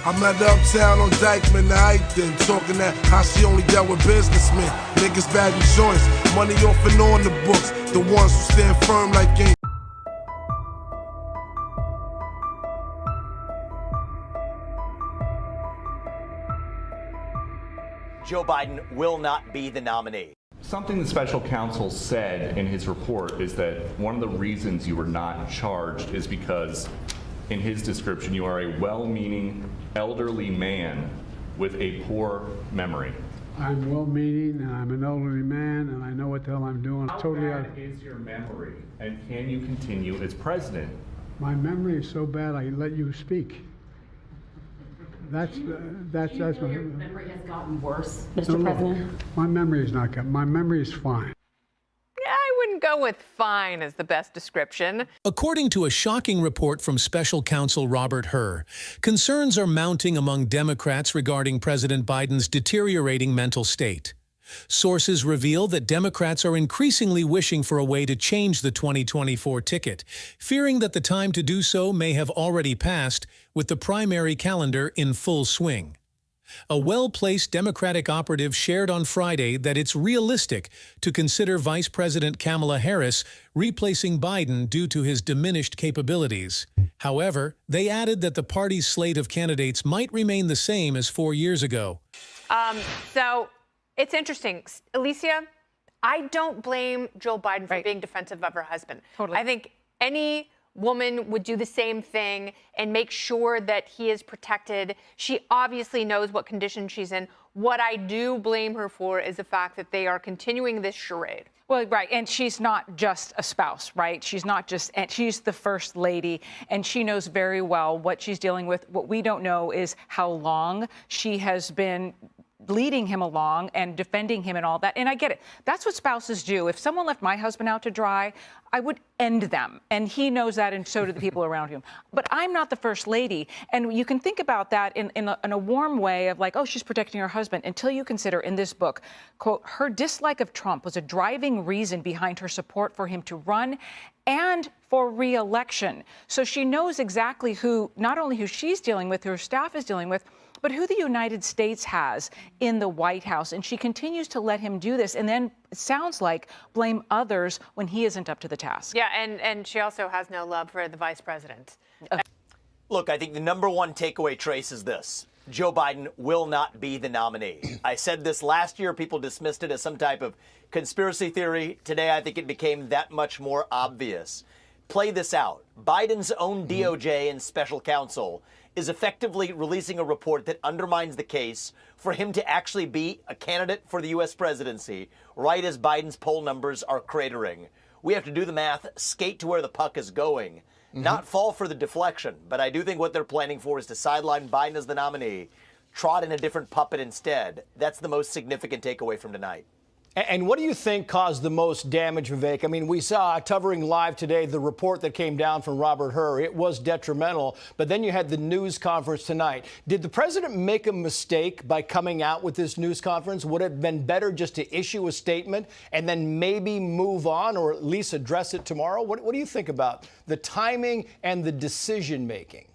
I'm at Uptown on Dykeman, the hype then, talking that how she only dealt with businessmen. Niggas bad insurance, money off and on the books. The ones who stand firm like ain't. Joe Biden will not be the nominee. Something the special counsel said in his report is that one of the reasons you were not charged is because, in his description, you are a well-meaning elderly man with a poor memory. I'm well-meaning, and I'm an elderly man, and I know what the hell I'm doing. How bad is your memory, and can you continue as president? My memory is so bad I let you speak. That's your memory has gotten worse, Mr. No, President? My memory is not good. My memory is fine. I wouldn't go with fine as the best description. According to a shocking report from Special Counsel Robert Hur, concerns are mounting among Democrats regarding President Biden's deteriorating mental state. Sources reveal that Democrats are increasingly wishing for a way to change the 2024 ticket, fearing that the time to do so may have already passed with the primary calendar in full swing. A well-placed Democratic operative shared on Friday that it's realistic to consider Vice President Kamala Harris replacing Biden due to his diminished capabilities. However, they added that the party's slate of candidates might remain the same as 4 years ago. So it's interesting. Alicia, I don't blame Jill Biden for being defensive of her husband. Totally. I think any woman would do the same thing and make sure that he is protected. She obviously knows what condition she's in. What I do blame her for is the fact that they are continuing this charade. Well, right, and she's not just a spouse, right? She's not just, and she's the first lady, and she knows very well what she's dealing with. What we don't know is how long she has been leading him along and defending him and all that. And I get it. That's what spouses do. If someone left my husband out to dry, I would end them. And he knows that, and so do the people around him. But I'm not the first lady. And you can think about that in a warm way of like, oh, she's protecting her husband, until you consider in this book, quote, her dislike of Trump was a driving reason behind her support for him to run and for re-election. So she knows exactly who, not only who she's dealing with, who her staff is dealing with, but who the United States has in the White House. And she continues to let him do this, and then it sounds like blame others when he isn't up to the task. Yeah, and she also has no love for the vice president. Look, I think the number one takeaway, Trace, is this. Joe Biden will not be the nominee. I said this last year. People dismissed it as some type of conspiracy theory. Today, I think it became that much more obvious. Play this out. Biden's own DOJ and special counsel is effectively releasing a report that undermines the case for him to actually be a candidate for the U.S. presidency, right as Biden's poll numbers are cratering. We have to do the math, skate to where the puck is going, not fall for the deflection. But I do think what they're planning for is to sideline Biden as the nominee, trot in a different puppet instead. That's the most significant takeaway from tonight. And what do you think caused the most damage, Vivek? I mean, we saw covering live today the report that came down from Robert Hur. It was detrimental, but then you had the news conference tonight. Did the president make a mistake by coming out with this news conference? Would it have been better just to issue a statement and then maybe move on, or at least address it tomorrow? What do you think about the timing and the decision making?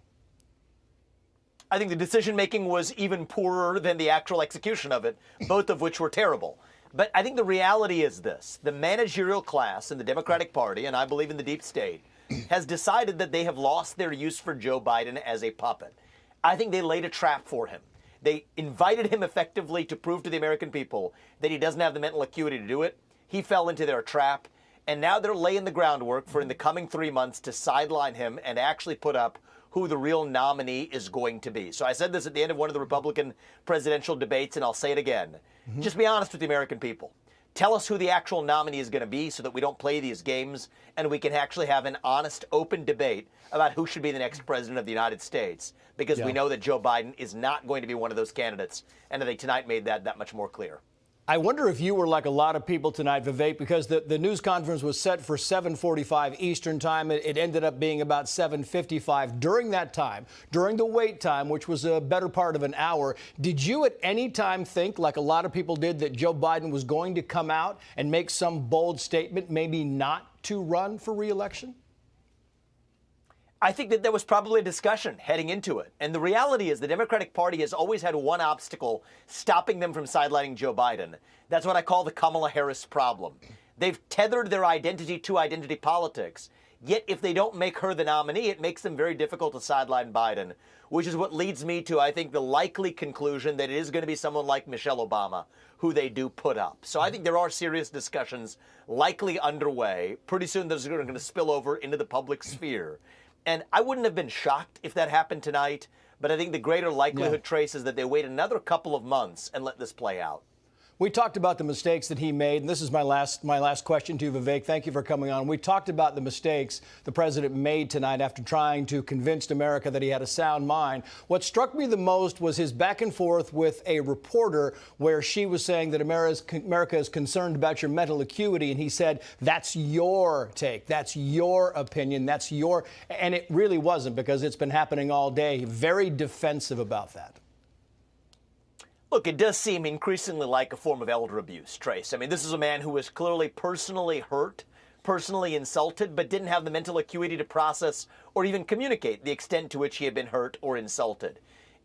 I think the decision making was even poorer than the actual execution of it, both of which were terrible. But I think the reality is this. The managerial class in the Democratic Party, and I believe in the deep state, has decided that they have lost their use for Joe Biden as a puppet. I think they laid a trap for him. They invited him effectively to prove to the American people that he doesn't have the mental acuity to do it. He fell into their trap. And now they're laying the groundwork for in the coming 3 months to sideline him and actually put up who the real nominee is going to be. So I said this at the end of one of the Republican presidential debates, and I'll say it again. Just be honest with the American people. Tell us who the actual nominee is going to be so that we don't play these games and we can actually have an honest, open debate about who should be the next president of the United States, because we know that Joe Biden is not going to be one of those candidates. And I think tonight made that much more clear. I wonder if you were like a lot of people tonight, Vivek, because the news conference was set for 7:45 Eastern time. It ended up being about 7:55. During that time, during the wait time, which was a better part of an hour, did you at any time think, like a lot of people did, that Joe Biden was going to come out and make some bold statement, maybe not to run for re-election? I think that there was probably a discussion heading into it. And the reality is the Democratic Party has always had one obstacle stopping them from sidelining Joe Biden. That's what I call the Kamala Harris problem. They've tethered their identity to identity politics. Yet if they don't make her the nominee, it makes them very difficult to sideline Biden, which is what leads me to, I think, the likely conclusion that it is going to be someone like Michelle Obama who they do put up. So I think there are serious discussions likely underway. Pretty soon those are going to spill over into the public sphere. And I wouldn't have been shocked if that happened tonight, but I think the greater likelihood, Trace, is that they wait another couple of months and let this play out. We talked about the mistakes that he made, and this is my last question to you, Vivek. Thank you for coming on. We talked about the mistakes the president made tonight after trying to convince America that he had a sound mind. What struck me the most was his back and forth with a reporter where she was saying that America is concerned about your mental acuity, and he said, that's your take, that's your opinion, that's your... And it really wasn't, because it's been happening all day. Very defensive about that. Look, it does seem increasingly like a form of elder abuse, Trace. I mean, this is a man who was clearly personally hurt, personally insulted, but didn't have the mental acuity to process or even communicate the extent to which he had been hurt or insulted.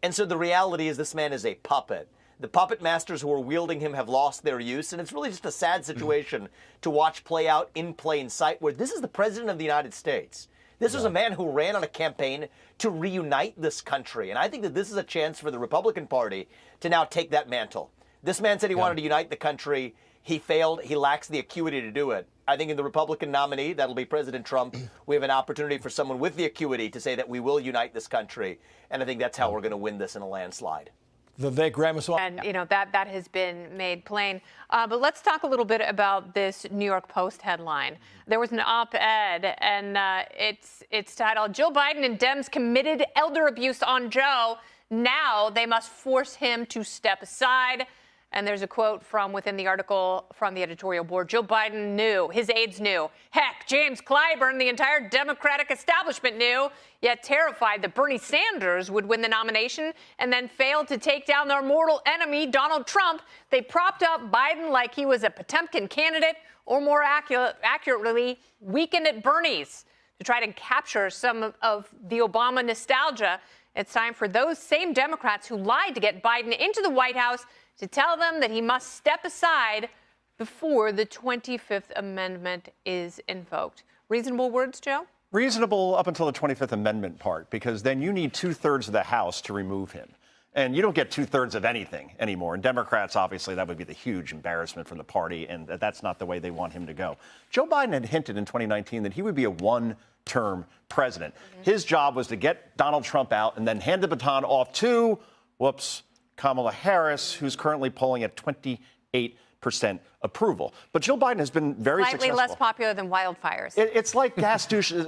And so the reality is this man is a puppet. The puppet masters who are wielding him have lost their use, and it's really just a sad situation to watch play out in plain sight, where this is the president of the United States. This was a man who ran on a campaign to reunite this country. And I think that this is a chance for the Republican Party to now take that mantle. This man said he wanted to unite the country. He failed. He lacks the acuity to do it. I think in the Republican nominee, that'll be President Trump, we have an opportunity for someone with the acuity to say that we will unite this country. And I think that's how we're going to win this in a landslide. Vivek Ramaswamy. And, you know, that has been made plain. But let's talk a little bit about this New York Post headline. There was an op-ed, and it's titled, Joe Biden and Dems committed elder abuse on Joe. Now they must force him to step aside. And there's a quote from within the article from the editorial board. Joe Biden knew, his aides knew. Heck, James Clyburn, the entire Democratic establishment knew, yet terrified that Bernie Sanders would win the nomination and then failed to take down their mortal enemy, Donald Trump. They propped up Biden like he was a Potemkin candidate, or more accurately, weakened at Bernie's, to try to capture some of the Obama nostalgia. It's time for those same Democrats who lied to get Biden into the White House to tell them that he must step aside before the 25th Amendment is invoked. Reasonable words, Joe? Reasonable up until the 25th Amendment part, because then you need 2/3 of the House to remove him. And you don't get 2/3 of anything anymore. And Democrats, obviously, that would be the huge embarrassment for the party, and that's not the way they want him to go. Joe Biden had hinted in 2019 that he would be a one-term president. His job was to get Donald Trump out and then hand the baton off to, Kamala Harris, who's currently polling at 28% approval. But Joe Biden has been very Slightly successful. less popular than wildfires. It's like gas station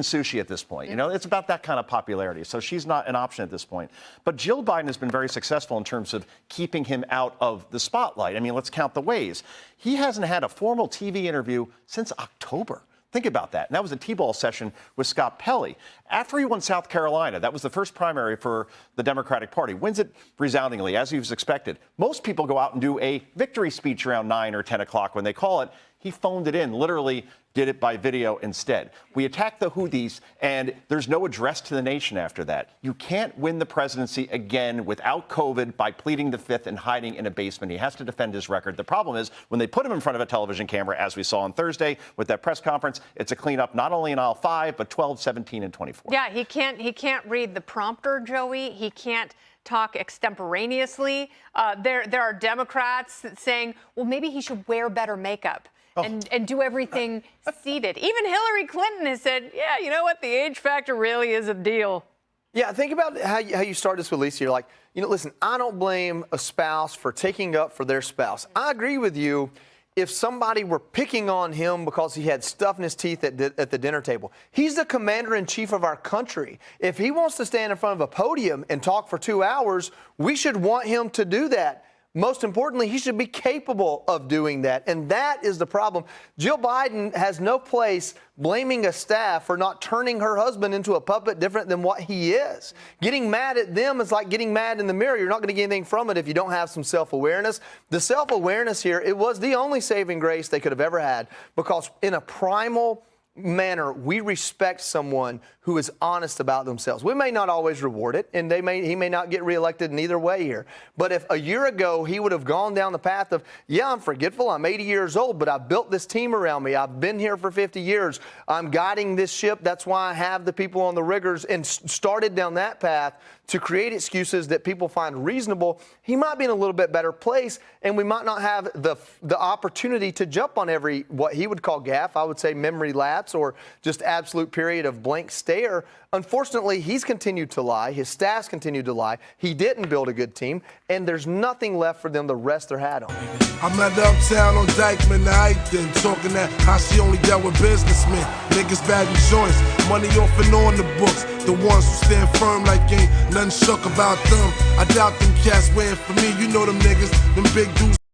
sushi at this point. You know, it's about that kind of popularity. So she's not an option at this point. But Jill Biden has been very successful in terms of keeping him out of the spotlight. I mean, let's count the ways. He hasn't had a formal TV interview since October. Think about that. And that was a T-ball session with Scott Pelley. After he won South Carolina, that was the first primary for the Democratic Party. Wins it resoundingly, as he was expected. Most people go out and do a victory speech around 9 or 10 o'clock when they call it. He phoned it in, literally did it by video instead. We attacked the Houthis, and there's no address to the nation after that. You can't win the presidency again without COVID by pleading the fifth and hiding in a basement. He has to defend his record. The problem is when they put him in front of a television camera, as we saw on Thursday with that press conference, it's a cleanup not only in aisle 5, but 12, 17, and 24. Yeah, he can't read the prompter, Joey. He can't talk extemporaneously. There are Democrats saying, well, maybe he should wear better makeup. And do everything seated. Even Hillary Clinton has said, yeah, you know what? The age factor really is a deal. Yeah, think about how you start this with Lisa. You're like, listen, I don't blame a spouse for taking up for their spouse. I agree with you if somebody were picking on him because he had stuff in his teeth at the dinner table. He's the commander-in-chief of our country. If he wants to stand in front of a podium and talk for 2 hours, we should want him to do that. Most importantly, he should be capable of doing that. And that is the problem. Jill Biden has no place blaming a staff for not turning her husband into a puppet different than what he is. Getting mad at them is like getting mad in the mirror. You're not going to get anything from it if you don't have some self-awareness. The self-awareness here, it was the only saving grace they could have ever had, because in a primal manner we respect someone who is honest about themselves. We may not always reward it, and he may not get reelected in either way here. But if a year ago he would have gone down the path of, yeah, I'm forgetful, I'm 80 years old, but I've built this team around me, I've been here for 50 years, I'm guiding this ship, that's why I have the people on the riggers, and started down that path to create excuses that people find reasonable, he might be in a little bit better place, and we might not have the opportunity to jump on every, what he would call gaffe, I would say memory lapse, or just absolute period of blank stare. Unfortunately, he's continued to lie. His staff's continued to lie. He didn't build a good team, and there's nothing left for them to rest their hat on. I'm at Uptown on Dykeman night, then talking that how she only dealt with businessmen. Niggas bad in joints, money off and on the books. The ones who stand firm like ain't nothing shook about them. I doubt them cats waiting for me. You know them niggas, them big dudes.